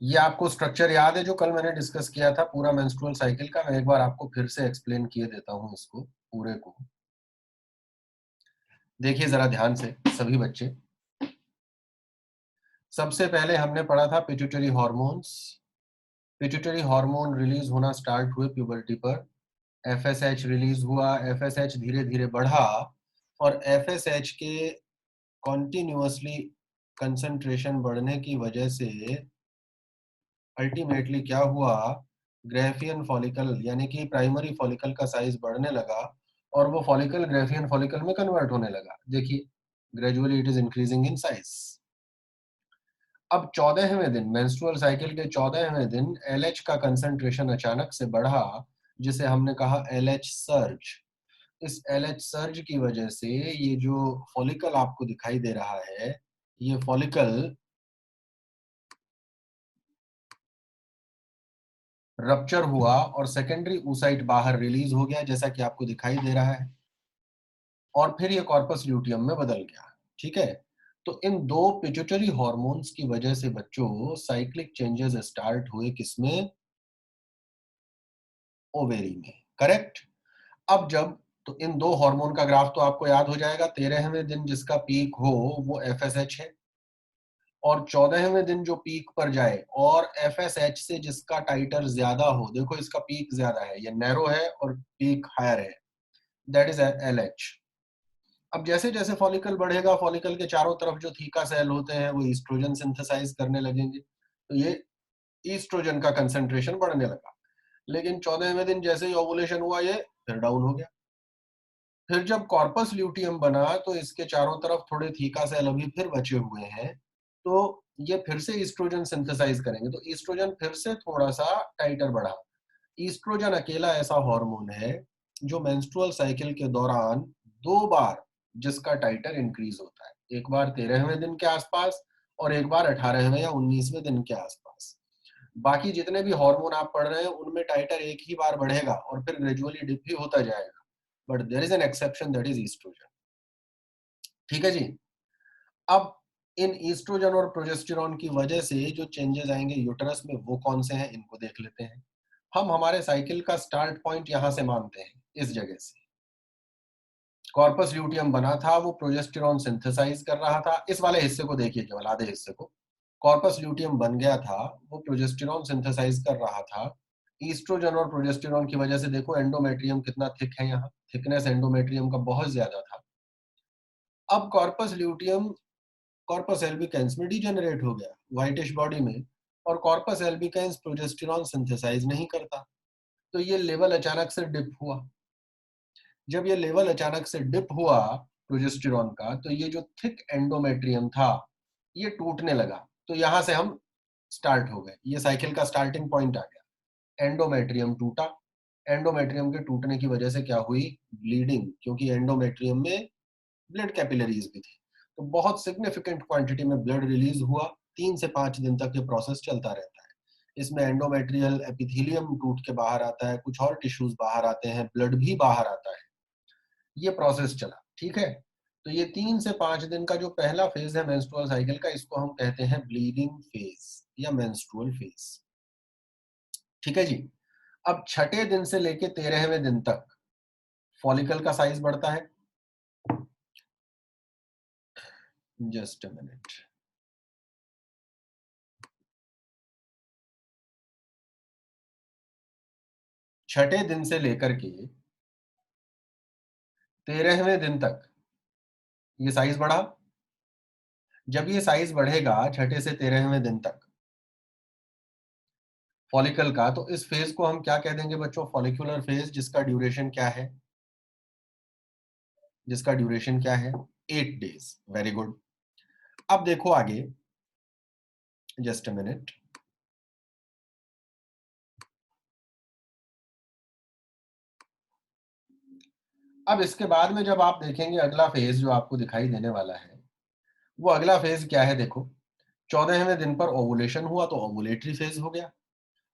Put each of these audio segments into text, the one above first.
ये आपको स्ट्रक्चर याद है जो कल मैंने डिस्कस किया था पूरा मेंस्ट्रुअल साइकिल का? मैं एक बार आपको फिर से एक्सप्लेन किए देता हूं इसको पूरे को। देखिए जरा ध्यान से सभी बच्चे। सबसे पहले हमने पढ़ा था pituitary hormones. Pituitary hormone release होना स्टार्ट हुए प्यूबर्टी पर। एफएसएच रिलीज हुआ, एफएसएच धीरे धीरे बढ़ा और एफएसएच के कॉन्टिन्यूअसली कंसंट्रेशन बढ़ने की वजह से अल्टीमेटली क्या हुआ, ग्रेफियन फॉलिकल यानी कि प्राइमरी फॉलिकल का साइज बढ़ने लगा और वो फॉलिकल ग्रेफियन फॉलिकल में कन्वर्ट होने लगा। देखिए gradually it is increasing in size. अब 14वें दिन मेंस्ट्रुअल साइकिल के 14वें दिन एलएच का कंसंट्रेशन अचानक से बढ़ा, जिसे हमने कहा एलएच सर्ज। इस एलएच सर्ज की वजह से ये जो फॉलिकल आपको दिखाई दे रहा है, ये फॉलिकल रप्चर हुआ और सेकेंडरी oocyte बाहर रिलीज हो गया जैसा कि आपको दिखाई दे रहा है, और फिर ये कॉर्पस ल्यूटियम में बदल गया। ठीक है, तो इन दो पिट्यूटरी हॉर्मोन्स की वजह से बच्चों साइक्लिक चेंजेस स्टार्ट हुए, किसमें? ओवेरी में। करेक्ट। अब जब, तो इन दो हार्मोन का ग्राफ तो आपको याद हो जाएगा। 13वें दिन जिसका पीक हो वो एफएसएच है, और 14वें दिन जो पीक पर जाए और एफएसएच से जिसका टाइटर ज्यादा हो, देखो इसका पीक ज्यादा है, ये नैरो है और पीक हायर है, दैट इज एलएच। अब जैसे जैसे फॉलिकल बढ़ेगा, फॉलिकल के चारों तरफ जो थीका सेल होते हैं वो ईस्ट्रोजन सिंथेसाइज करने लगेंगे, तो ये ईस्ट्रोजन का कंसंट्रेशन बढ़ने लगा। लेकिन 14वें दिन जैसे ही ओवुलेशन हुआ ये फिर डाउन हो गया। फिर जब कॉर्पस ल्यूटियम बना तो इसके चारों तरफ थोड़े थीका सेल अभी फिर बचे हुए हैं, तो ये फिर से ईस्ट्रोजन सिंथेसाइज करेंगे, तो ईस्ट्रोजन फिर से थोड़ा सा टाइटर बढ़ा। ईस्ट्रोजन अकेला ऐसा हार्मोन है जो मेंस्ट्रुअल साइकिल के दौरान दो बार जिसका टाइटर इंक्रीज होता है, एक बार 13वें दिन के आसपास और एक बार 18वें या 19वें दिन के आसपास। बाकी जितने भी हार्मोन आप पढ़ रहे हैं उनमें टाइटर एक ही बार बढ़ेगा और फिर ग्रेजुअली डिप भी होता जाएगा, but there is an exception, that is estrogen. ठीक है जी। अब इन ईस्ट्रोजन और प्रोजेस्टेरॉन की वजह से जो चेंजेस आएंगे यूटरस में वो कौन से हैं, इनको देख लेते हैं। हम हमारे साइकिल का स्टार्ट पॉइंट यहां से मानते हैं, इस जगह से। कॉर्पस ल्यूटियम बना था, वो प्रोजेस्टेरॉन सिंथेसाइज कर रहा था, इस वाले हिस्से को देखिए, केवल आधे हिस्से को। कॉर्पस ल्यूटियम बन गया था, वो प्रोजेस्टेरॉन सिंथेसाइज कर रहा था। ईस्ट्रोजन और प्रोजेस्टेरॉन की वजह से देखो एंडोमेट्रियम कितना थिक है, यहाँ थिकनेस एंडोमेट्रियम का बहुत ज्यादा था। अब कॉर्पस ल्यूटियम कॉर्पस एल्बिकेंस में डिजेनरेट हो गया, व्हाइटिश बॉडी में, और कॉर्पस एल्बिकेंस प्रोजेस्टेरॉन सिंथेसाइज नहीं करता, तो ये लेवल अचानक से डिप हुआ। जब ये लेवल अचानक से डिप हुआ प्रोजेस्टेरॉन का, तो ये जो थिक एंडोमेट्रियम था ये टूटने लगा। तो यहां से हम स्टार्ट हो गए, ये साइकिल का स्टार्टिंग पॉइंट आ गया। एंडोमेट्रियम टूटा, एंडोमेट्रियम के टूटने की वजह से क्या हुई? ब्लीडिंग, क्योंकि एंडोमेट्रियम में ब्लड कैपिलरीज भी थी, तो बहुत सिग्निफिकेंट क्वांटिटी में ब्लड रिलीज हुआ। 3 से 5 दिन तक ये प्रोसेस चलता रहता है। इसमें एंडोमेट्रियल एपिथेलियम टूट के बाहर आता है, कुछ और टिश्यूज बाहर आते हैं, ब्लड भी बाहर आता है, ये प्रोसेस चला। ठीक है, तो ये 3 से 5 दिन का जो पहला फेज है मेंस्ट्रुअल साइकिल का, इसको हम कहते हैं ब्लीडिंग फेज या मेंस्ट्रुअल फेज। ठीक है जी। अब छठे दिन से लेके 13वें दिन तक फॉलिकल का साइज बढ़ता है। Just a minute. छठे दिन से लेकर के 13वें दिन तक ये साइज बढ़ा। जब ये साइज बढ़ेगा छठे से 13वें दिन तक फॉलिकल का, तो इस फेज को हम क्या कह देंगे बच्चों? फॉलिकुलर फेज, जिसका ड्यूरेशन क्या है? जिसका ड्यूरेशन क्या है? 8 डेज। Very good. अब देखो आगे, जस्ट अ मिनट। अब इसके बाद में जब आप देखेंगे अगला फेज जो आपको दिखाई देने वाला है, वो अगला फेज क्या है? देखो 14वें दिन पर ओवुलेशन हुआ तो ओवुलेटरी फेज हो गया,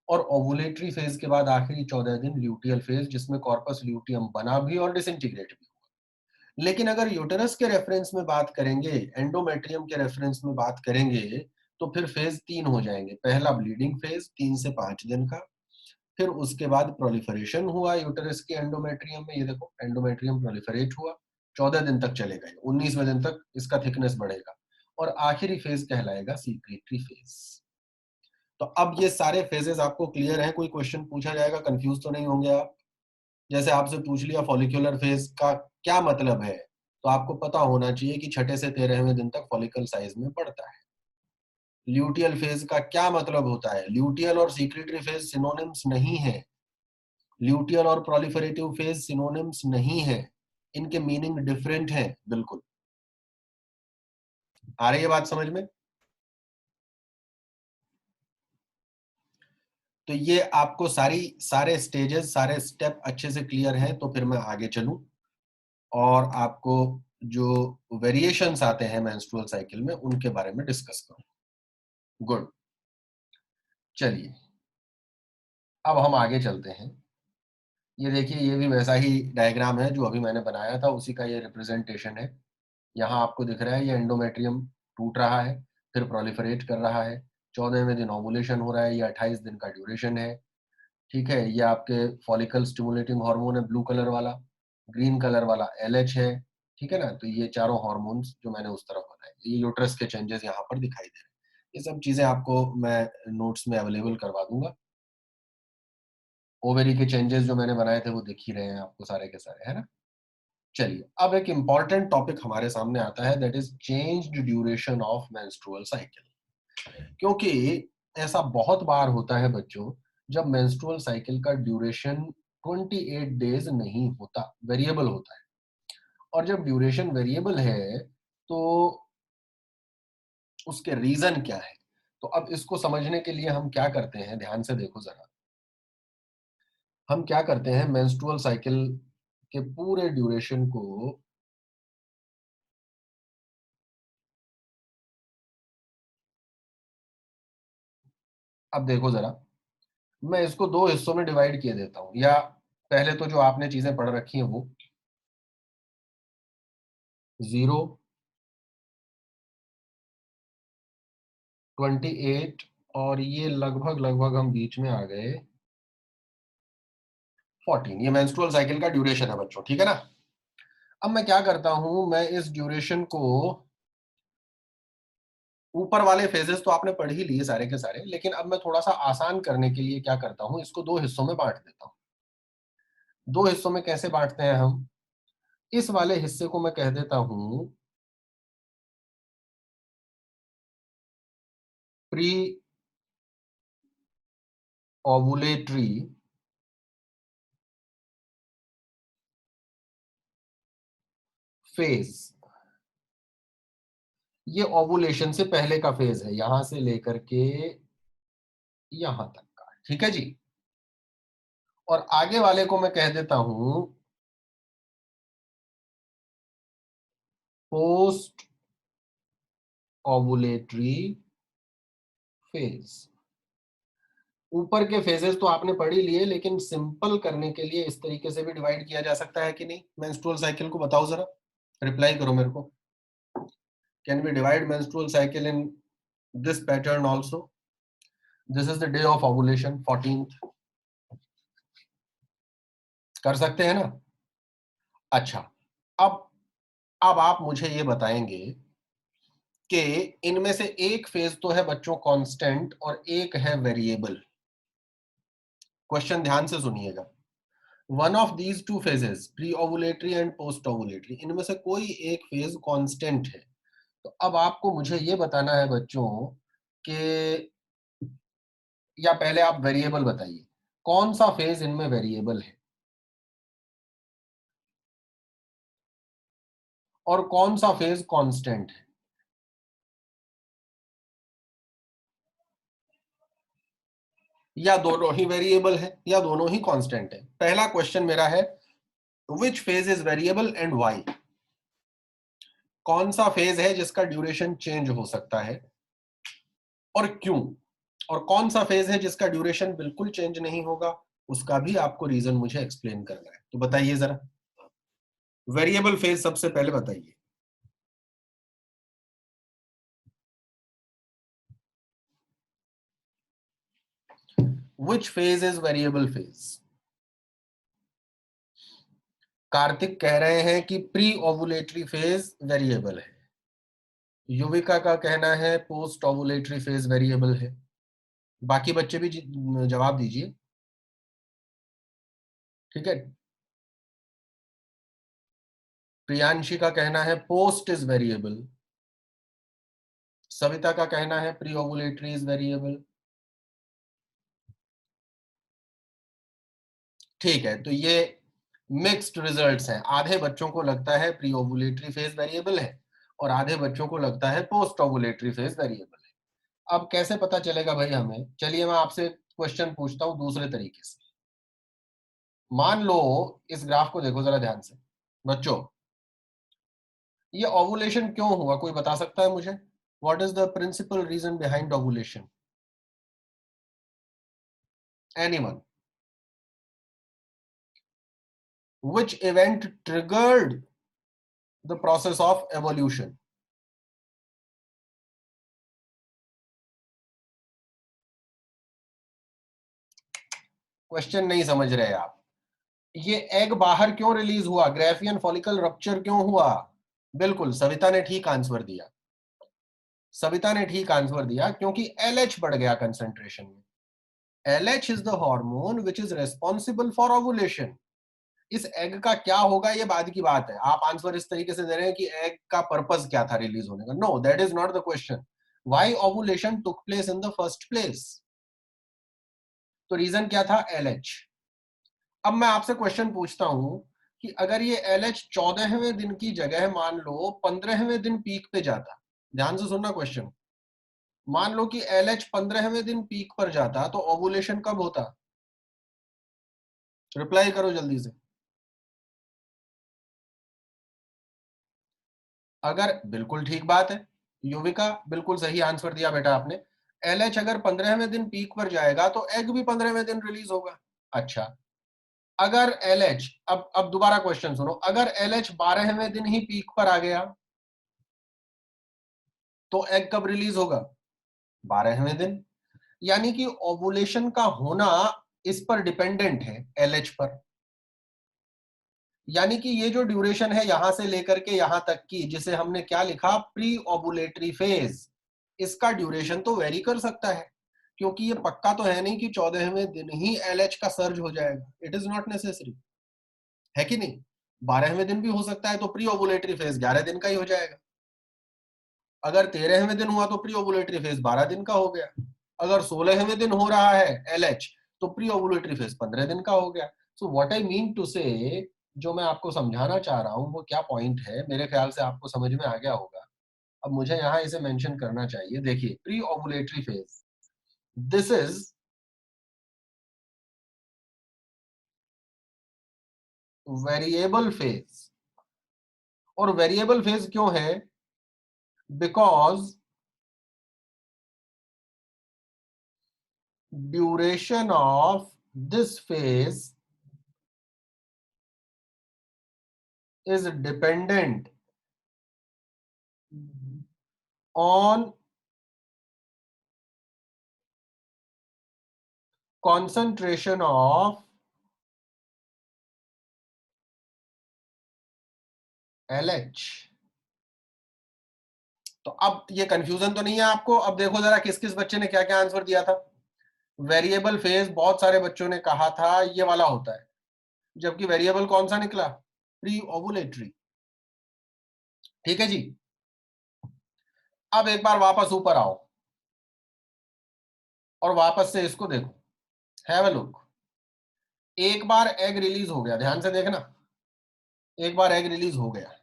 और ओवुलेटरी फेज के बाद आखिरी 14 दिन ल्यूटियल फेज, जिसमें कॉर्पस ल्यूटियम बना भी और डिसइंटीग्रेट भी। लेकिन अगर यूटेरस के रेफरेंस में बात करेंगे, एंडोमेट्रियम के रेफरेंस में बात करेंगे, तो फिर फेज 3 हो जाएंगे। पहला ब्लीडिंग फेज 3 से 5 दिन का, फिर उसके बाद प्रोलिफरेशन हुआ यूटेरस के एंडोमेट्रियम में, ये देखो एंडोमेट्रियम प्रोलिफरेट हुआ, 14 दिन तक चलेगा, 19वें दिन तक इसका थिकनेस बढ़ेगा, और आखिरी फेज कहलाएगा सीक्रेटरी फेज। तो अब ये सारे फेजेस आपको क्लियर हैं? कोई क्वेश्चन पूछा जाएगा, कंफ्यूज तो नहीं होंगे आप? जैसे आपसे पूछ लिया फॉलिक्यूलर फेज का क्या मतलब है, तो आपको पता होना चाहिए कि छठे से 13वें दिन तक फॉलिकल साइज में बढ़ता है। ल्यूटियल फेज का क्या मतलब होता है? ल्यूटियल और सीक्रेटरी फेज सिनोनिम्स नहीं है। ल्यूटियल और प्रोलिफरेटिव फेज सिनोनिम्स नहीं है, इनके मीनिंग डिफरेंट है बिल्कुल। आ रही है बात समझ में? तो ये आपको सारे स्टेजेस, सारे स्टेप अच्छे से क्लियर है, तो फिर मैं आगे चलूं और आपको जो वेरिएशंस आते हैं मेंस्ट्रुअल साइकिल में उनके बारे में डिस्कस करूं। गुड, चलिए अब हम आगे चलते हैं। ये देखिए, ये भी वैसा ही डायग्राम है जो अभी मैंने बनाया था, उसी का ये रिप्रेजेंटेशन है। यहाँ आपको दिख रहा है ये एंडोमेट्रियम टूट रहा है, फिर प्रोलिफरेट कर रहा है, 14वें दिन ओवुलेशन हो रहा है, ये 28 दिन का ड्यूरेशन है। ठीक है, ये आपके फॉलिकल स्टिमुलेटिंग हार्मोन है ब्लू कलर वाला, ग्रीन कलर वाला एलएच है। ठीक है ना, तो ये चारों हार्मोन्स जो मैंने उस तरफ बताए, ये यूट्रस के चेंजेस यहाँ पर दिखाई दे रहे हैं। ये सब चीजें आपको मैं नोट्स में अवेलेबल करवा दूंगा। ओवेरी के चेंजेस जो मैंने बनाए थे वो दिख ही रहे हैं आपको सारे के सारे, है ना। चलिए, अब एक इंपॉर्टेंट टॉपिक हमारे सामने आता है, that is changed duration of menstrual cycle. क्योंकि ऐसा बहुत बार होता है बच्चों, जब मेंस्ट्रुअल साइकिल का ड्यूरेशन 28 डेज नहीं होता, वेरिएबल होता है। और जब ड्यूरेशन वेरिएबल है तो उसके रीजन क्या है? तो अब इसको समझने के लिए हम क्या करते हैं, ध्यान से देखो जरा। हम क्या करते हैं, मेंस्ट्रुअल साइकिल के पूरे ड्यूरेशन को अब देखो जरा, मैं इसको दो हिस्सों में डिवाइड किए देता हूं, या पहले तो जो आपने चीजें पढ़ रखी हैं वो 0, 28, और ये लगभग लगभग हम बीच में आ गए 14। ये मेंस्ट्रुअल साइकिल का ड्यूरेशन है बच्चों, ठीक है ना। अब मैं क्या करता हूं, मैं इस ड्यूरेशन को, ऊपर वाले फेजेस तो आपने पढ़ ही लिए सारे के सारे, लेकिन अब मैं थोड़ा सा आसान करने के लिए क्या करता हूं, इसको दो हिस्सों में बांट देता हूं। दो हिस्सों में कैसे बांटते हैं हम? इस वाले हिस्से को मैं कह देता हूं प्री ओवुलेटरी फेज। ये ओवुलेशन से पहले का फेज है, यहां से लेकर के यहां तक का, ठीक है जी। और आगे वाले को मैं कह देता हूं पोस्ट ओवुलेटरी फेज। ऊपर के फेजेस तो आपने पढ़ ही लिए, लेकिन सिंपल करने के लिए इस तरीके से भी डिवाइड किया जा सकता है कि नहीं? मेंस्ट्रुअल साइकिल को बताओ जरा, रिप्लाई करो मेरे को। Can we divide menstrual cycle in this pattern also? This is the day of ovulation 14th। कर सकते हैं ना? अच्छा, अब अब आप मुझे ये बताएंगे कि इनमें से एक फेज तो है बच्चों कांस्टेंट और एक है वेरिएबल। क्वेश्चन ध्यान से सुनिएगा। One of these two phases, pre ovulatory and post ovulatory, इनमें से कोई एक फेज कांस्टेंट है। तो अब आपको मुझे ये बताना है बच्चों कि, या पहले आप वेरिएबल बताइए, कौन सा फेज इनमें वेरिएबल है और कौन सा फेज कांस्टेंट है? या दोनों ही वेरिएबल है या दोनों ही कांस्टेंट है? पहला क्वेश्चन मेरा है, which phase is variable and why? कौन सा फेज है जिसका ड्यूरेशन चेंज हो सकता है और क्यों? और कौन सा फेज है जिसका ड्यूरेशन बिल्कुल चेंज नहीं होगा, उसका भी आपको रीजन मुझे एक्सप्लेन करना है। तो बताइए जरा, वेरिएबल फेज सबसे पहले बताइए। Which phase is variable phase? Kartik कह रहे हैं कि प्री ओवुलेटरी फेज वेरिएबल है, युविका का कहना है पोस्ट ओवुलेटरी फेज वेरिएबल है। बाकी बच्चे भी जवाब दीजिए, ठीक है। प्रियांशी का कहना है पोस्ट इज वेरिएबल, सविता का कहना है प्री ओवुलेटरी इज वेरिएबल। ठीक है, तो ये मिक्स्ड रिजल्ट्स हैं। आधे बच्चों को लगता है प्री ओवुलेटरी फेज वेरिएबल है और आधे बच्चों को लगता है पोस्ट ओवुलेटरी फेज वेरिएबल है। अब कैसे पता चलेगा भाई हमें? चलिए मैं आपसे क्वेश्चन पूछता हूं दूसरे तरीके से। मान लो इस ग्राफ को देखो जरा ध्यान से बच्चों, ये ओवुलेशन क्यों हुआ, कोई बता सकता है मुझे? What is the principal reason behind ovulation? Anyone? Which event triggered the process of evolution? Question नहीं समझ रहे आप? ये एग बाहर क्यों रिलीज हुआ? ग्राफियन फॉलिकल रप्चर क्यों हुआ? बिल्कुल, सविता ने ठीक आंसर दिया। सविता ने ठीक आंसर दिया क्योंकि LH बढ़ गया कंसंट्रेशन में। LH is the hormone which is responsible for ovulation. इस एग का क्या होगा ये बाद की बात है। आप आंसर इस तरीके से दे रहे हैं कि एग का पर्पस क्या था रिलीज होने का। No, that is not the question. Why ovulation took place in the first place? तो रीजन क्या था? LH। अब मैं आपसे क्वेश्चन पूछता हूं कि अगर ये LH 14वें दिन की जगह मान लो 15वें दिन पीक पे जाता, ध्यान से सुनना क्वेश्चन, मान लो कि LH 15वें दिन पीक पर जाता तो ओवुलेशन कब होता? रिप्लाई करो जल्दी से। अगर, बिल्कुल ठीक बात है युविका, बिल्कुल सही आंसर दिया बेटा आपने। LH अगर 15वें दिन पीक पर जाएगा तो एग भी 15वें दिन रिलीज होगा। अच्छा, अगर LH, अब दोबारा क्वेश्चन सुनो, अगर LH 12वें दिन ही पीक पर आ गया तो एग कब रिलीज होगा? 12वें दिन। यानी कि ओवुलेशन का होना इस पर डिपेंडेंट है, LH पर। यानी कि ये जो ड्यूरेशन है यहां से लेकर के यहां तक की, जिसे हमने क्या लिखा, प्री ओवुलेटरी फेज, इसका ड्यूरेशन तो वेरी कर सकता है, क्योंकि ये पक्का तो है नहीं कि 14वें दिन ही LH का सर्ज हो जाएगा। इट इज नॉट नेसेसरी, है कि नहीं? 12वें दिन भी हो सकता है, तो प्री ओवुलेटरी फेज 11 दिन का ही हो जाएगा। अगर 13वें दिन हुआ तो प्री ओवुलेटरी फेज 12 दिन का हो गया। अगर 16वें दिन हो रहा है LH तो प्री ओवुलेटरी फेज 15 दिन का हो गया। So what I mean to say, जो मैं आपको समझाना चाह रहा हूं वो क्या पॉइंट है, मेरे ख्याल से आपको समझ में आ गया होगा। अब मुझे यहां इसे मेंशन करना चाहिए। देखिए, pre ovulatory phase, this is variable phase. और वेरिएबल फेज क्यों है? Because duration of this phase is dependent on concentration of LH। तो अब ये कंफ्यूजन तो नहीं है आपको? अब देखो जरा किस किस बच्चे ने क्या क्या आंसर दिया था। वेरिएबल फेज बहुत सारे बच्चों ने कहा था ये वाला होता है, जबकि वेरिएबल कौन सा निकला? Pre ovulatory. ठीक है जी। अब एक बार वापस ऊपर आओ और वापस से इसको देखो, हैव अ लुक। एक बार एग रिलीज हो गया, ध्यान से देखना, एक बार एग रिलीज हो गया।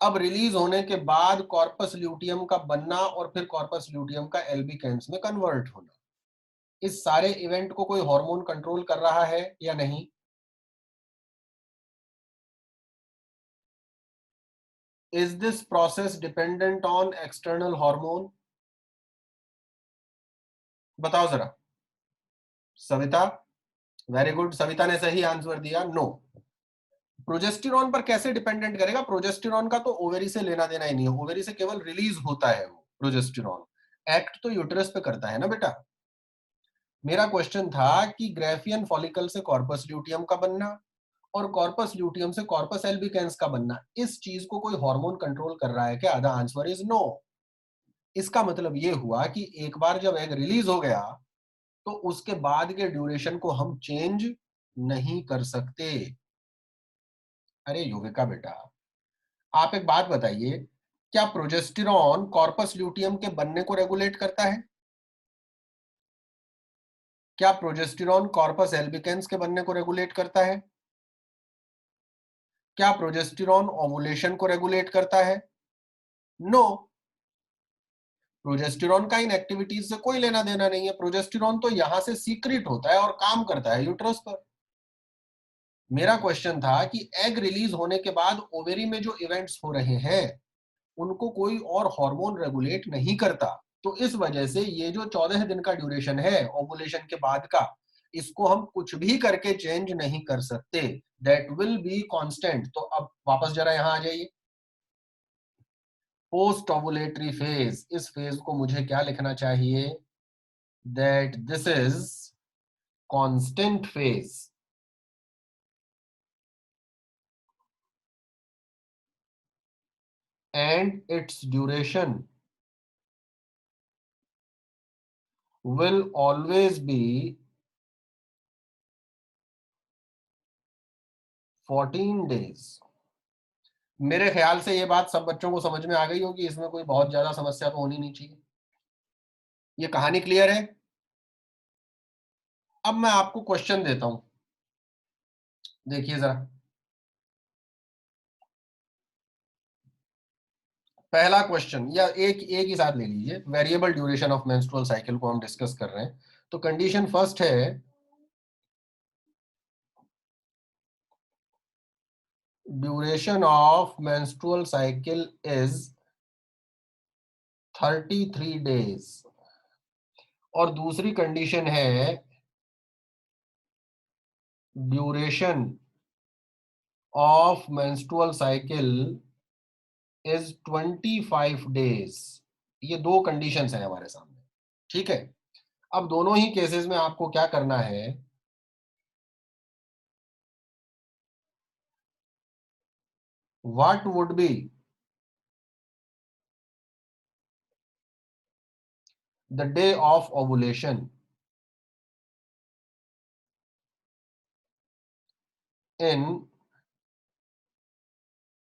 अब रिलीज होने के बाद कॉर्पस ल्यूटियम का बनना और फिर कॉर्पस ल्यूटियम का एल्बिकेंस में कन्वर्ट होना, इस सारे इवेंट को कोई हार्मोन कंट्रोल कर रहा है या नहीं? Is this process dependent on external hormone? बताओ जरा। सविता, वेरी गुड, सविता ने सही आंसर दिया, नो। प्रोजेस्टेरॉन पर कैसे डिपेंडेंट करेगा? प्रोजेस्टेरॉन का तो ओवेरी से लेना देना ही नहीं है, ओवेरी से केवल रिलीज होता है वो प्रोजेस्टेरॉन। एक्ट तो यूटेरस पे करता है ना बेटा। मेरा क्वेश्चन था कि ग्राफियन फॉलिकल से कॉर्पस ल्यूटियम का बनना और कॉर्पस ल्यूटियम से कॉर्पस एल्बिकेंस का बनना, इस चीज को कोई हार्मोन कंट्रोल कर रहा है क्या? The answer is no. इसका मतलब ये हुआ कि एक बार जब एग रिलीज हो गया तो उसके बाद के ड्यूरेशन को हम चेंज नहीं कर सकते। अरे युविका बेटा, आप एक बात बताइए, क्या प्रोजेस्टेरॉन कॉर्पस ल्यूटियम के बनने को रेगुलेट करता है? क्या प्रोजेस्टेरॉन कॉर्पस एल्बिकेंस के बनने को रेगुलेट करता है? क्या प्रोजेस्टेरॉन ओवुलेशन को रेगुलेट करता है? नो। प्रोजेस्टेरॉन का इन एक्टिविटीज से कोई लेना देना नहीं है। प्रोजेस्टेरॉन तो यहां से सीक्रेट होता है और काम करता है यूट्रस पर। मेरा क्वेश्चन था कि एग रिलीज होने के बाद ओवेरी में जो इवेंट्स हो रहे हैं उनको कोई और हार्मोन रेगुलेट नहीं करता। तो इस वजह से ये जो 14 दिन का ड्यूरेशन है ओवुलेशन के बाद का, इसको हम कुछ भी करके चेंज नहीं कर सकते। That will be constant. तो अब वापस जरा यहां आ जाइए। पोस्ट ओवुलेटरी फेज, इस फेज को मुझे क्या लिखना चाहिए? That this is constant phase and its duration will always be 14 days। मेरे ख्याल से ये बात सब बच्चों को समझ में आ गई होगी, इसमें कोई बहुत ज्यादा समस्या तो होनी नहीं चाहिए। ये कहानी क्लियर है? अब मैं आपको क्वेश्चन देता हूं, देखिए जरा। पहला क्वेश्चन, या एक एक ही साथ ले लीजिए। Variable duration of menstrual cycle को हम डिस्कस कर रहे हैं। तो कंडीशन फर्स्ट है, duration of menstrual cycle is 33 days. और दूसरी कंडीशन है, duration of menstrual cycle is 25 days. ये दो कंडीशंस हैं हमारे सामने, ठीक है। अब दोनों ही केसेस में आपको क्या करना है, what would be the day of ovulation in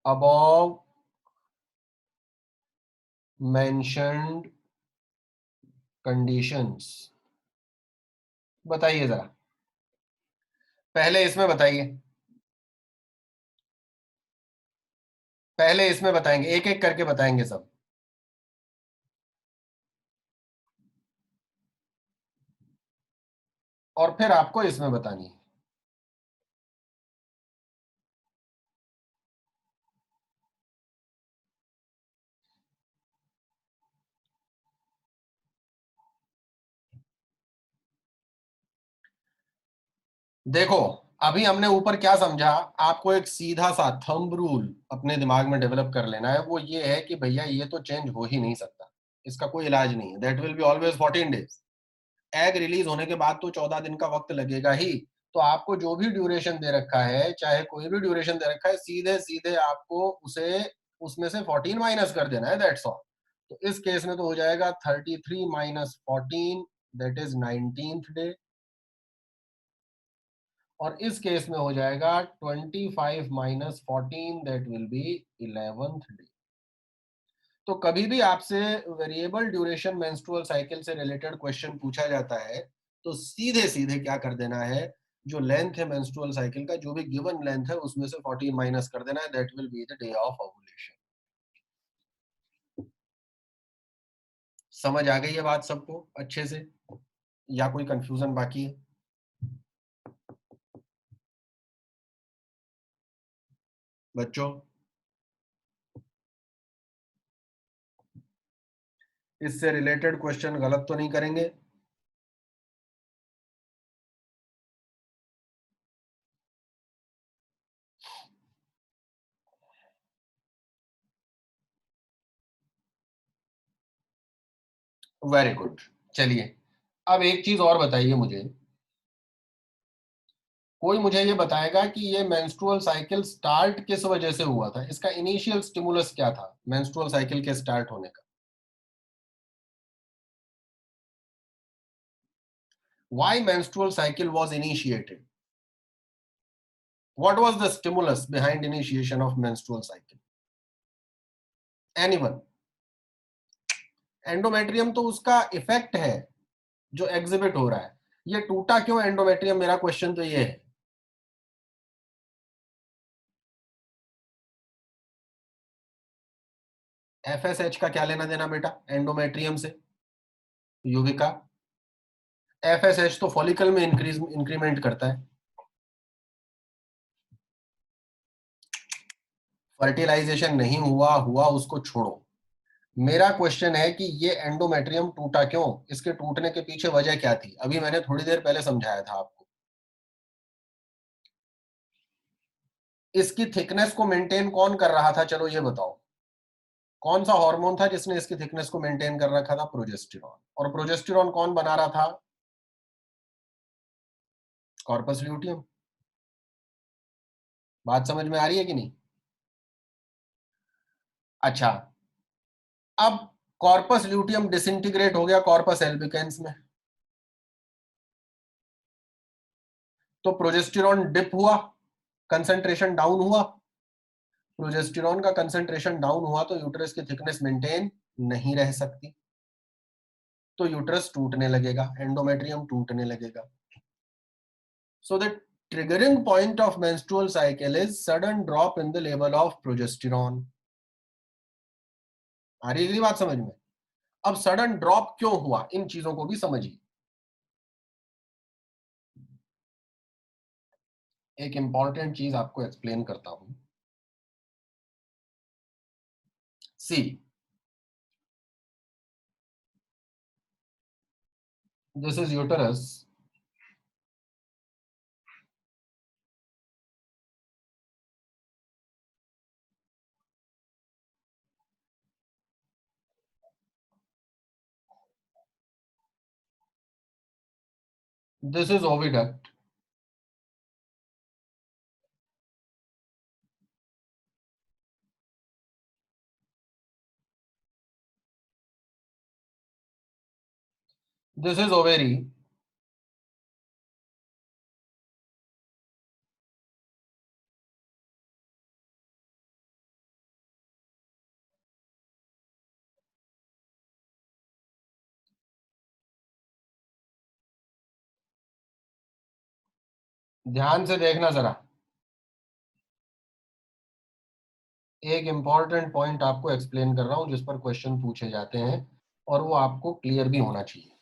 above mentioned conditions। बताइए जरा, पहले इसमें बताइए, पहले इसमें बताएंगे, एक एक करके बताएंगे सब, और फिर आपको इसमें बतानी है। देखो, अभी हमने ऊपर क्या समझा, आपको एक सीधा सा थंब रूल अपने दिमाग में डेवलप कर लेना है। वो ये है कि भैया ये तो चेंज हो ही नहीं सकता, इसका कोई इलाज नहीं है। That will be always 14 days. Egg release होने के बाद तो 14 दिन का वक्त लगेगा ही। तो आपको जो भी ड्यूरेशन दे रखा है, चाहे कोई भी ड्यूरेशन दे रखा है, सीधे सीधे आपको उसे उसमें से 14 माइनस कर देना है, दैट्स ऑल। तो इस केस में तो हो जाएगा 33 minus 14, that is 19th day. और इस केस में हो जाएगा 25 minus 14, that will be 11th day. तो कभी भी आपसे वेरिएबल ड्यूरेशन मेंस्ट्रुअल साइकिल से रिलेटेड क्वेश्चन पूछा जाता है तो सीधे सीधे क्या कर देना है, जो लेंथ है मेंस्ट्रुअल साइकिल का, जो भी गिवन लेंथ है उसमें से 14 माइनस कर देना है, that will be the day of ovulation. समझ आ गई है बात सबको अच्छे से, या कोई कंफ्यूजन बाकी है? बच्चों, इससे रिलेटेड क्वेश्चन गलत तो नहीं करेंगे? Very good. चलिए, अब एक चीज और बताइए मुझे, कोई मुझे ये बताएगा कि ये मेंस्ट्रुअल साइकिल स्टार्ट किस वजह से हुआ था, इसका इनिशियल स्टिमुलस क्या था मेंस्ट्रुअल साइकिल के स्टार्ट होने का? Why menstrual cycle was initiated? What was the stimulus behind initiation of menstrual cycle? Anyone? Endometrium तो उसका इफेक्ट है जो एग्जिबिट हो रहा है। ये टूटा क्यों एंडोमेट्रियम, मेरा क्वेश्चन तो ये है। एफएसएच का क्या लेना देना बेटा एंडोमेट्रियम से? युविका, एफएसएच तो फॉलिकल में इंक्रीमेंट करता है। फर्टिलाइजेशन नहीं हुआ, हुआ उसको छोड़ो। मेरा क्वेश्चन है कि ये एंडोमेट्रियम टूटा क्यों, इसके टूटने के पीछे वजह क्या थी? अभी मैंने थोड़ी देर पहले समझाया था आपको। इसकी थिकनेस को मेंटेन कौन कर रहा था, चलो ये बताओ। कौन सा हार्मोन था जिसने इसकी थिकनेस को मेंटेन कर रखा था? प्रोजेस्टेरॉन। और प्रोजेस्टेरॉन कौन बना रहा था? Corpus luteum. बात समझ में आ रही है कि नहीं? अच्छा, अब कॉर्पस ल्यूटियम डिसइंटीग्रेट हो गया कॉर्पस एल्बिकेंस में, तो प्रोजेस्टेरॉन डिप हुआ, कंसंट्रेशन डाउन हुआ। प्रोजेस्टेरॉन का कंसंट्रेशन डाउन हुआ तो यूट्रस की थिकनेस मेंटेन नहीं रह सकती, तो यूट्रस टूटने लगेगा, एंडोमेट्रियम टूटने लगेगा। So the triggering point of menstrual cycle is sudden drop in the level of progesterone. आ रही है बात समझ में? अब सडन ड्रॉप क्यों हुआ, इन चीजों को भी समझिए। एक इंपॉर्टेंट चीज आपको एक्सप्लेन करता हूं। See, this is uterus, this is oviduct, this is ovary, ध्यान से देखना जरा, एक इंपॉर्टेंट पॉइंट आपको एक्सप्लेन कर रहा हूं जिस पर क्वेश्चन पूछे जाते हैं और वो आपको क्लियर भी होना चाहिए।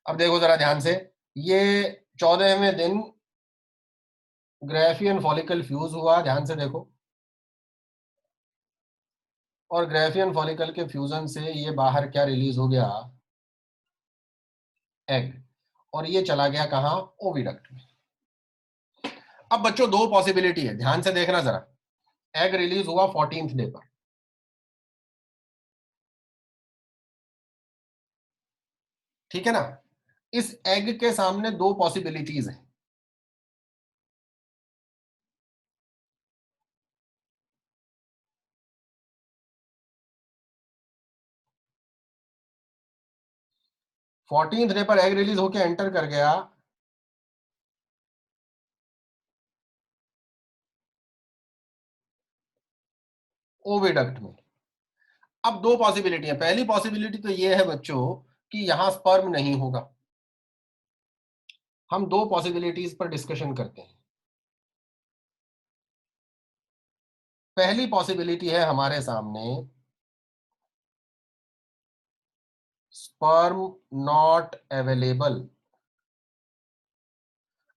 अब देखो जरा ध्यान से, ये 14वें दिन ग्रेफियन फॉलिकल फ्यूज हुआ, ध्यान से देखो, और ग्रेफियन फॉलिकल के फ्यूजन से ये बाहर क्या रिलीज हो गया? एग। और ये चला गया कहां? ओविडक्ट में। अब बच्चों दो पॉसिबिलिटी है, ध्यान से देखना जरा। एग रिलीज हुआ 14th डे पर, ठीक है ना? इस एग के सामने दो पॉसिबिलिटीज हैं। फोर्टींथ डे पर एग रिलीज होकर एंटर कर गया ओविडक्ट में। अब दो पॉसिबिलिटी है, पहली पॉसिबिलिटी तो ये है बच्चों कि यहां स्पर्म नहीं होगा। हम दो पॉसिबिलिटीज पर डिस्कशन करते हैं। पहली पॉसिबिलिटी है हमारे सामने स्पर्म नॉट अवेलेबल।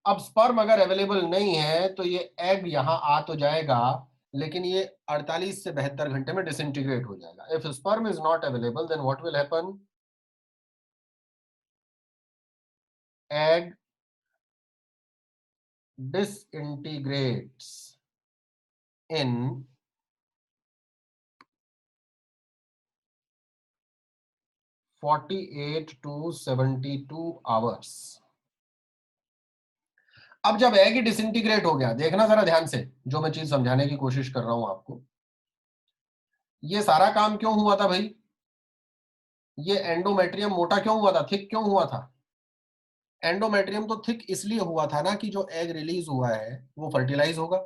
अब स्पर्म अगर अवेलेबल नहीं है तो ये एग यहां आ तो जाएगा, लेकिन ये 48 से 72 घंटे में डिसइंटीग्रेट हो जाएगा। If sperm is not available then what will happen? Egg disintegrates in 48 to 72 hours. अब जब एग ही डिसइंटीग्रेट हो गया, देखना जरा ध्यान से, जो मैं चीज समझाने की कोशिश कर रहा हूं आपको। ये सारा काम क्यों हुआ था भाई? ये एंडोमेट्रियम मोटा क्यों हुआ था, थिक क्यों हुआ था? एंडोमेट्रियम तो थिक इसलिए हुआ था ना कि जो एग रिलीज हुआ है वो फर्टिलाइज होगा,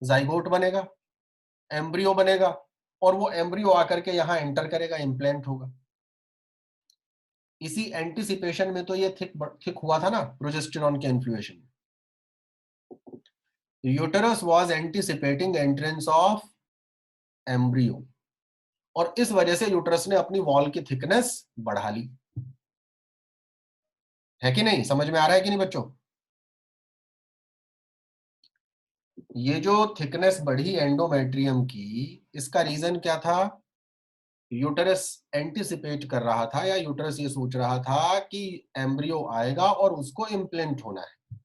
जाइगोट बनेगा, एम्ब्रियो बनेगा, और वो एम्ब्रियो आकर के यहां एंटर करेगा, इम्प्लांट होगा। इसी एंटिसिपेशन में तो ये थिक हुआ था ना, प्रोजेस्टेरॉन के influence. Uterus was anticipating entrance of embryo, और इस वजह से यूटेरस ने अपनी वॉल की थिकनेस बढ़ा ली। है कि नहीं? समझ में आ रहा है कि नहीं बच्चों? ये जो थिकनेस बढ़ी एंडोमेट्रियम की, इसका रीजन क्या था? यूटेरस एंटिसिपेट कर रहा था, या यूटेरस ये सोच रहा था कि एम्ब्रियो आएगा और उसको इम्प्लांट होना है।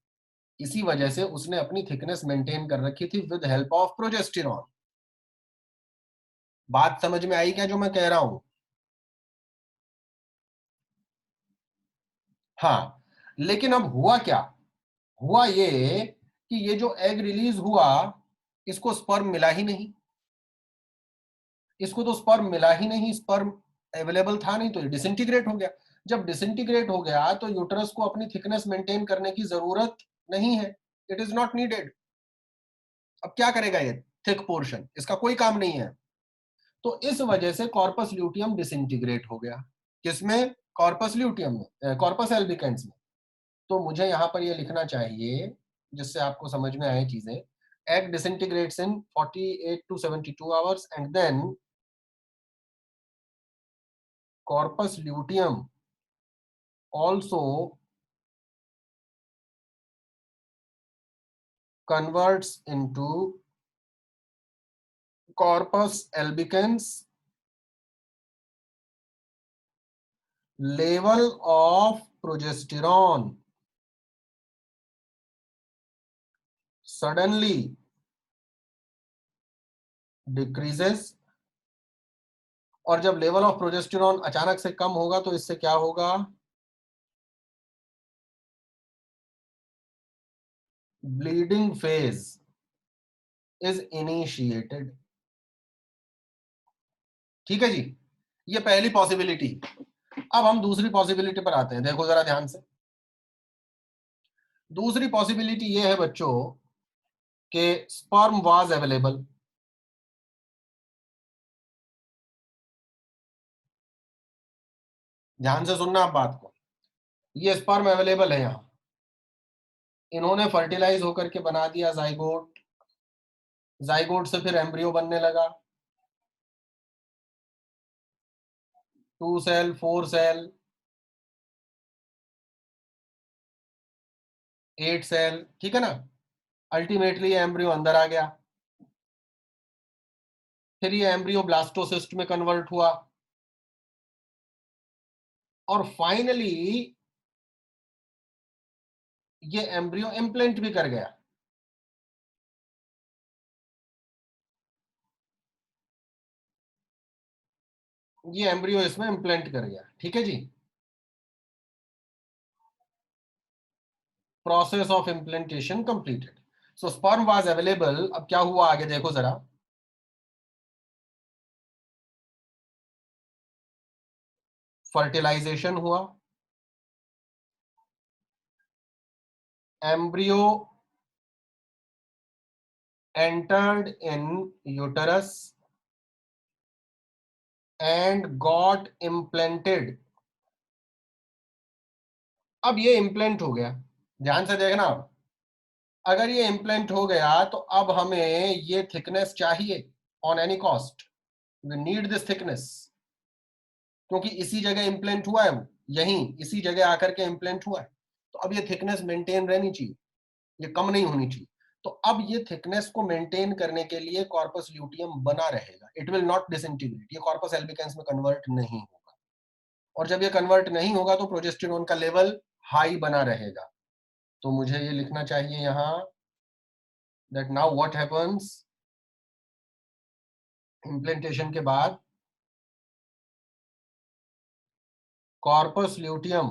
इसी वजह से उसने अपनी थिकनेस मेंटेन कर रखी थी विद हेल्प ऑफ प्रोजेस्टेरॉन। बात समझ में आई क्या जो मैं कह रहा हूं? हाँ, लेकिन अब हुआ क्या? हुआ ये कि ये जो एग रिलीज हुआ, इसको स्पर्म मिला ही नहीं। इसको तो स्पर्म मिला ही नहीं, स्पर्म अवेलेबल था नहीं, तो ये डिसइंटीग्रेट हो गया। जब डिसइंटीग्रेट हो गया तो यूटेरस को अपनी थिकनेस मेंटेन करने की जरूरत नहीं है, इट इज नॉट नीडेड। अब क्या करेगा ये थिक पोर्शन? इसका कोई काम नहीं है। तो इस वजह से कॉर्पस ल्यूटियम डिसइंटीग्रेट हो गया। किसमें? कॉर्पस ल्यूटियम में, कॉर्पस एल्बिकेंस में। तो मुझे यहां पर ये लिखना चाहिए जिससे आपको समझ में आए चीजें। Egg disintegrates in 48 to 72 hours, and then corpus luteum also converts into corpus albicans. Level of progesterone suddenly decreases, और जब लेवल ऑफ प्रोजेस्टेरॉन अचानक से कम होगा तो इससे क्या होगा? Bleeding phase is initiated. ठीक है जी, ये पहली पॉसिबिलिटी। अब हम दूसरी पॉसिबिलिटी पर आते हैं, देखो जरा ध्यान से। दूसरी पॉसिबिलिटी ये है बच्चों कि स्पर्म वाज अवेलेबल। ध्यान से सुनना आप बात को। ये स्पर्म अवेलेबल है यहां, इन्होंने फर्टिलाइज होकर के बना दिया जाइगोट, जाइगोट से फिर एम्ब्रियो बनने लगा, 2 सेल, 4 सेल, 8 सेल, ठीक है ना? अल्टीमेटली एम्ब्रियो अंदर आ गया, फिर ये एम्ब्रियो ब्लास्टोसिस्ट में कन्वर्ट हुआ, और फाइनली ये एम्ब्रियो इम्प्लांट भी कर गया। ये एम्ब्रियो इसमें इम्प्लांट कर गया, ठीक है जी। Process of implantation completed. So sperm was available. अब क्या हुआ आगे देखो जरा। फर्टिलाइजेशन हुआ, embryo entered in uterus and got implanted। अब ये इम्प्लांट हो गया, ध्यान से देखना। अब अगर ये इम्प्लांट हो गया तो अब हमें ये थिकनेस चाहिए on any cost. We need this thickness, क्योंकि इसी जगह इम्प्लांट हुआ है, वो यहीं इसी जगह आकर के इम्प्लांट हुआ है। तो अब ये थिकनेस मेंटेन रहनी चाहिए, ये कम नहीं होनी चाहिए। तो अब ये थिकनेस को मेंटेन करने के लिए कॉर्पस ल्यूटियम बना रहेगा, इट विल नॉट डिसइंटीग्रेट, ये कॉर्पस एल्बिकेंस में कन्वर्ट नहीं होगा। और जब ये कन्वर्ट नहीं होगा तो प्रोजेस्टेरॉन का लेवल हाई बना रहेगा। तो मुझे ये लिखना चाहिए यहां that now what happens, implantation के बाद corpus luteum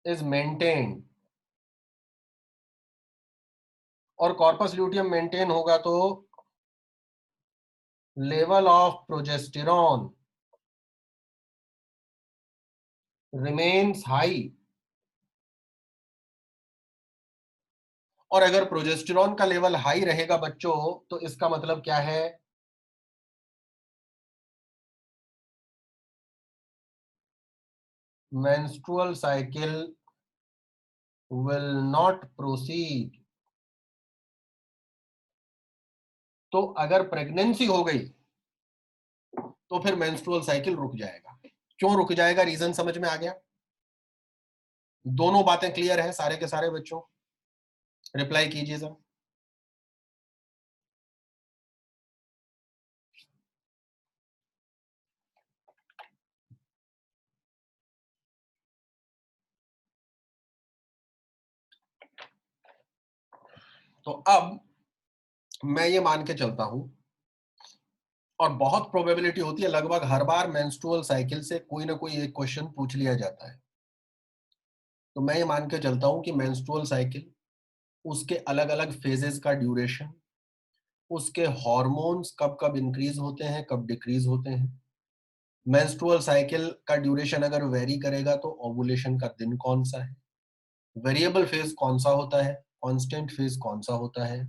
is maintained, और कॉर्पस ल्यूटियम मेंटेन होगा तो level of progesterone remains high, और अगर प्रोजेस्टेरॉन का लेवल हाई रहेगा बच्चों, तो इसका मतलब क्या है? Menstrual cycle will not proceed. तो अगर प्रेगनेंसी हो गई तो फिर मेंस्ट्रुअल साइकिल रुक जाएगा। क्यों रुक जाएगा? रीजन समझ में आ गया? दोनों बातें क्लियर है सारे के सारे बच्चों? रिप्लाई कीजिए सर। तो अब मैं ये मान के चलता हूं, और बहुत प्रोबेबिलिटी होती है, लगभग हर बार मेंस्ट्रुअल साइकिल से कोई ना कोई एक क्वेश्चन पूछ लिया जाता है। तो मैं ये मान के चलता हूं कि मेंस्ट्रुअल साइकिल, उसके अलग अलग फेजेस का ड्यूरेशन, उसके हॉर्मोन्स कब कब इंक्रीज होते हैं, कब डिक्रीज होते हैं, मेंस्ट्रुअल साइकिल का ड्यूरेशन अगर वेरी करेगा तो ओवुलेशन का दिन कौन सा है, वेरिएबल फेज कौन सा होता है, कांस्टेंट फेज कौन सा होता है,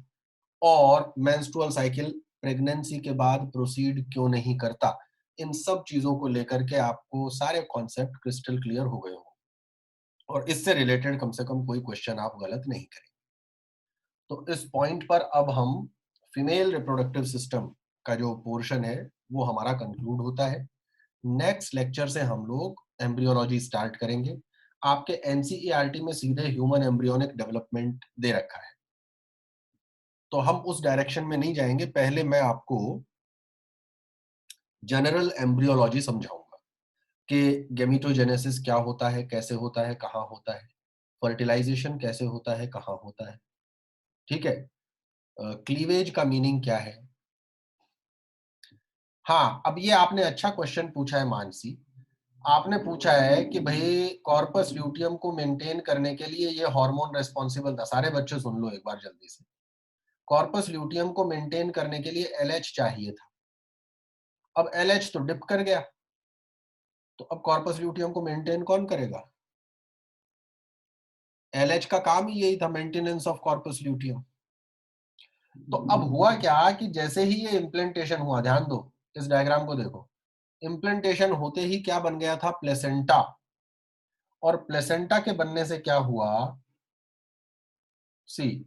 और मेंस्ट्रुअल साइकिल प्रेगनेंसी के बाद प्रोसीड क्यों नहीं करता। इन सब चीजों को लेकर के आपको सारे कॉन्सेप्ट क्रिस्टल क्लियर हो गए हो, और इससे रिलेटेड कम से कम कोई क्वेश्चन आप गलत नहीं करेंगे। तो इस पॉइंट पर अब हम फीमेल रिप्रोडक्टिव सिस्टम का जो पोर्शन है वो हमारा कंक्लूड होता है। नेक्स्ट लेक्चर से हम लोग एम्ब्रियोलॉजी स्टार्ट करेंगे। आपके एनसीईआरटी में सीधे ह्यूमन एम्ब्रियोनिक डेवलपमेंट दे रखा है, तो हम उस डायरेक्शन में नहीं जाएंगे। पहले मैं आपको जनरल एम्ब्रियोलॉजी समझाऊंगा कि गेमिटोजेनेसिस क्या होता है, कैसे होता है, कहाँ होता है, फर्टिलाइजेशन कैसे होता है, कहाँ होता है, ठीक है, क्लीवेज का मीनिंग क्या है। हाँ, अब ये आपने अच्छा क्वेश्चन पूछा है मानसी। आपने पूछा है कि भाई कॉर्पस ल्यूटियम को मेंटेन करने के लिए ये हार्मोन रेस्पॉन्सिबल था। सारे बच्चे सुन लो एक बार जल्दी से। कॉर्पस ल्यूटियम को मेंटेन करने के लिए एलएच चाहिए था। अब एलएच तो डिप कर गया, तो अब कॉर्पस ल्यूटियम को मेंटेन कौन करेगा? एलएच का काम ही यही था, मेंटेनेंस ऑफ कॉर्पस ल्यूटियम। तो अब हुआ क्या कि जैसे ही ये इम्प्लांटेशन हुआ, ध्यान दो, इस डायग्राम को देखो, इम्प्लांटेशन होते ही क्या बन गया था? प्लेसेंटा। और प्लेसेंटा के बनने से क्या हुआ? सी,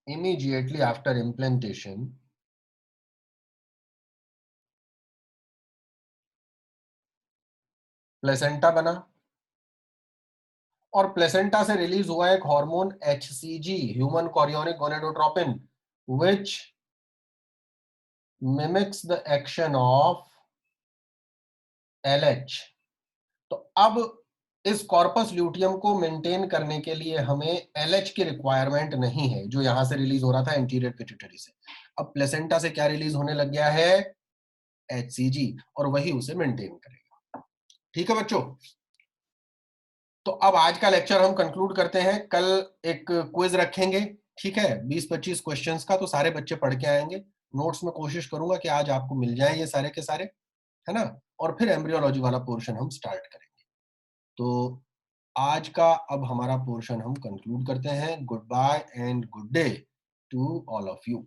immediately after implantation, प्लेसेंटा बना, और प्लेसेंटा से रिलीज हुआ एक hormone HCG, human chorionic gonadotropin, which mimics the action of LH। तो अब इस कॉर्पस ल्यूटियम को मेंटेन करने के लिए हमें LH की रिक्वायरमेंट नहीं है, जो यहां से रिलीज हो रहा था एंटीरियर पिट्यूटरी से। अब प्लेसेंटा से क्या रिलीज होने लग गया है? HCG, और वही उसे मेंटेन करेगा। ठीक है बच्चों, तो अब आज का लेक्चर हम कंक्लूड करते हैं। कल एक क्विज रखेंगे, ठीक है, 20-25 क्वेश्चंस का, तो सारे बच्चे पढ़ के आएंगे। नोट्स में कोशिश करूंगा कि आज आपको मिल जाए ये सारे के सारे, है ना, और फिर एम्ब्रियोलॉजी वाला पोर्शन हम स्टार्ट करेंगे। तो आज का अब हमारा पोर्शन हम कंक्लूड करते हैं। Goodbye and good day to all of you.